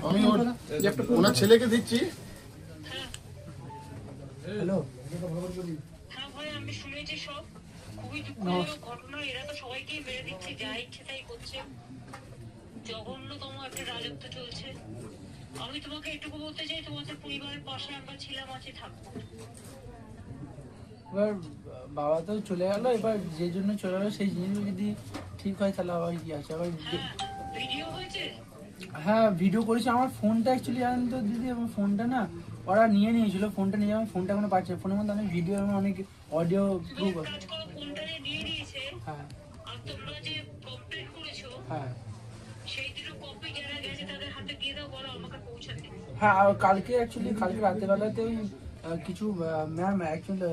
আমি ওনার ছেলেকে দিচ্ছি। হ্যালো, হ্যাঁ ভাই, আমি শুনেছি সব। খুবই দুঃখজনক ঘটনা। এরা তো সবাইকেই মেরে দিচ্ছে, যা ইচ্ছে তাই করছে। জঘন্যতম একটা রাজত্ব চলছে। আমি তোমাকে এটুকু বলতে চাই, তোমাদের পরিবারের পাশে আমরা ছিলাম, আছি, থাকবো। এবার বাবা তো চলে গেল, এবার যে জন্য চলে গেলো সেই জিনিসগুলো যদি ঠিক হয় তাহলে আবার কি আছে আবার। হ্যাঁ, ভিডিও হয়েছে। হ্যাঁ, ভিডিও করেছি। আমার ফোনটা অ্যাকচুয়ালি জানেন তো দিদি, আমার ফোনটা না ওরা নিয়ে নিয়েছিল। ফোনটা নিয়ে আমি ফোনটা এখনো পাচ্ছি না। ফোনের মধ্যে অনেক ভিডিও এবং অনেক অডিও তুমি প্রুফ এক আছে। কাজ করো, ফোনটা নিয়ে নিয়েছে। হ্যাঁ আর তোমরা যে কমপ্লেন করেছো, হ্যাঁ সেই দুটো কপি যারা গেছে তাদের হাতে দিয়ে দাও, বলো আমাকে পৌঁছাতে। হ্যাঁ। আর কালকে অ্যাকচুয়ালি কালকে রাত্রেবেলাতে ওই কিছু ম্যাম অ্যাকচুয়ালি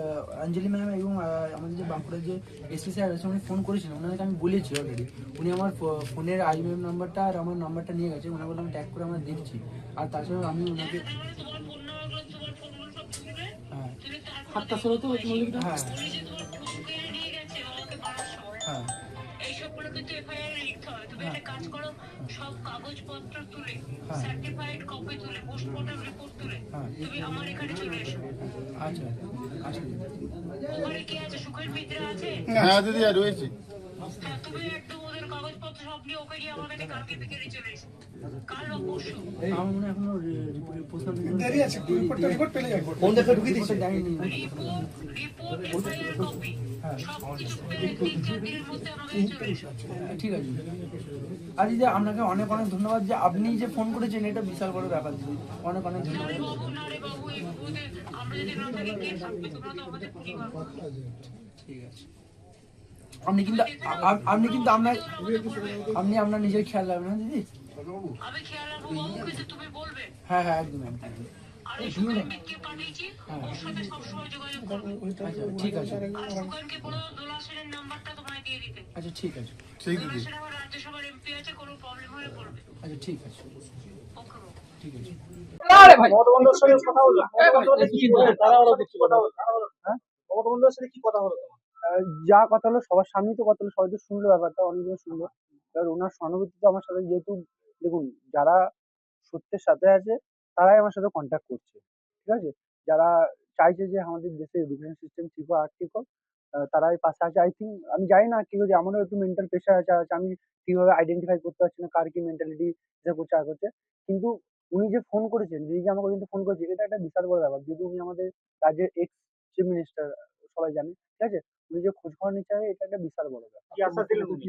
অঞ্জলি ম্যাম এবং আমাদের যে বাঁকুড়ার যে এসপি স্যার আছে উনি ফোন করেছিলেন। ওনাকে আমি বলেছি অলরেডি। উনি আমার ফোনের আইএমএম নাম্বারটা আর আমার নাম্বারটা নিয়ে গেছে। ওনাকে বলে আমি ট্যাগ করে আমরা দেখছি। আর তাছাড়াও আমি ওনাকে তোমার ফোন নাম্বার, তোমার ফোনগুলো সব তুলে হ্যাঁ তুলে তারপর সাতটা ষোলো তো হ্যাঁ, হ্যাঁ উনি যে তোমার ফোন কেড়ে নিয়ে গেছে আমাকে মারার সময়, হ্যাঁ এইসবগুলো কিন্তু এফআইআর লিখতে হবে। তুমি একটা কাজ করো, সব কাগজপত্র তুলে, হ্যাঁ সার্টিফাইড কপি তুলে, পোস্টমর্টম রিপোর্ট তুলে হ্যাঁ তুমি আমার এখানে চলে এসো। আচ্ছা আচ্ছা ওখানে কি আছে, সুখের মিত্রা আছে? হ্যাঁ দিদি, আর রয়েছে। হ্যাঁ, তুমি একদম ওদের কাগজপত্র সব নিয়ে ওকে নিয়ে আমার কাছে কালকে বিকেলে চলে এসো। কাল বা পরশু। আমার মনে হয় এখনো পোস্টাল দেরি আছে, রিপোর্টটা রিপোর্ট পেলে যাবে। ফোন দেখে ঢুকিয়ে দিচ্ছে জানিনি। রিপোর্ট, এফআইআর কপি সবকিছু পেলে 3-4 দিনের মধ্যে আমার কাছে চলে এসো। ঠিক আছে। আর দিদি আপনাকে অনেক অনেক ধন্যবাদ যে আপনি যে ফোন করেছেন, এটা বিশাল বড় ব্যাপার দিদি। অনেক অনেক না ধন্যবাদ। রে বাবু, না রে বাবু, এই মুহূর্তে আমরা যদি না থাকি কে থাকবে? তোমরা তো আমাদের পরিবার। ঠিক আছে। আপনি কিন্তু আপনি কিন্তু আপনি আপনার নিজের খেয়াল রাখবেন না দিদি। আমি খেয়াল রাখবো বাবু, কিন্তু তুমি বলবে। হ্যাঁ হ্যাঁ একদম একদম। আর এই সুকানকে পাঠিয়েছি, ওর সাথে সবসময় যোগাযোগ করবে। আচ্ছা ঠিক আছে। আর সুকানকে বলো দোলা সেনের নাম্বারটা তোমায় দিয়ে দিতে। আচ্ছা ঠিক আছে। ঠিক দোলা দিদি। সেন আমার রাজ্যসভার এমপি আছে, কোনো প্রবলেম হলে বলবে। আচ্ছা ঠিক আছে। ওকে বাবু। ঠিক আছে। মমতা বন্দ্যোপাধ্যায়ের সাথে কথা হলো? মমতা বন্দ্যোপাধ্যায় কি বললেন? কি কথা হলো? হ্যাঁ? মমতা বন্দ্যোপাধ্যায়ের সাথে কি কথা হলো তোমার? যা কথা হলো সবার সামনেই তো কথা হলো, সবাই তো শুনলো ব্যাপারটা, অনেকজন শুনলো। এবার ওনার সহানুভূতি তো আমার সাথে, যেহেতু দেখুন যারা সত্যের সাথে আছে তারাই আমার সাথে কন্ট্যাক্ট করছে। ঠিক আছে? যারা চাইছে যে আমাদের দেশের এডুকেশন সিস্টেম ঠিক হোক, আর ঠিক হোক, তারাই পাশে আছে। আই থিঙ্ক আমি জানি না কি হয়েছে, আমারও একটু মেন্টাল প্রেশার আছে। আমি ঠিকভাবে আইডেন্টিফাই করতে পারছি না কার কি মেন্টালিটি এটা করছে আর করছে। কিন্তু উনি যে ফোন করেছেন, দিদি যে আমাকে কিন্তু ফোন করেছে, এটা একটা বিশাল বড় ব্যাপার। যেহেতু উনি আমাদের রাজ্যের এক্স চিফ মিনিস্টার, সবাই জানে। ঠিক আছে? উনি যে খোঁজ খবর নিচ্ছে, এটা একটা বিশাল বড় ব্যাপার। কি আশ্বাস দিলেন উনি?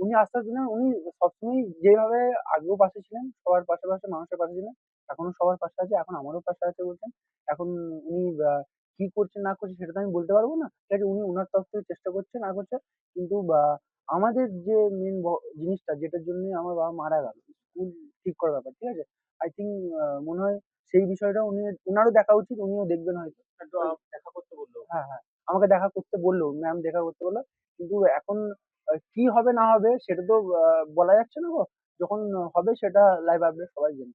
উনি আশ্বাস দিলেন, উনি সবসময় যেভাবে আগেও পাশে ছিলেন, সবার পাশে পাশে মানুষের পাশে ছিলেন, এখনো সবার পাশে আছে, এখন আমারও পাশে আছে বলছেন। এখন উনি কি করছেন না করছেন সেটা তো আমি বলতে পারবো না। ঠিক আছে? উনি ওনার তরফ থেকে চেষ্টা করছেন না করছেন। কিন্তু আমাদের যে মেন জিনিসটা যেটার জন্য আমার বাবা মারা গেল, স্কুল ঠিক করার ব্যাপার। ঠিক আছে? আই থিঙ্ক মনে হয় সেই বিষয়টা উনারও দেখা উচিত, উনিও দেখবেন হয়তো। একটু দেখা করতে বললো। হ্যাঁ হ্যাঁ, আমাকে দেখা করতে বললো, ম্যাম দেখা করতে বললো। কিন্তু এখন কি হবে না হবে সেটা তো বলা যাচ্ছে না গো। যখন হবে সেটা লাইভ আপডেট সবাই জানে।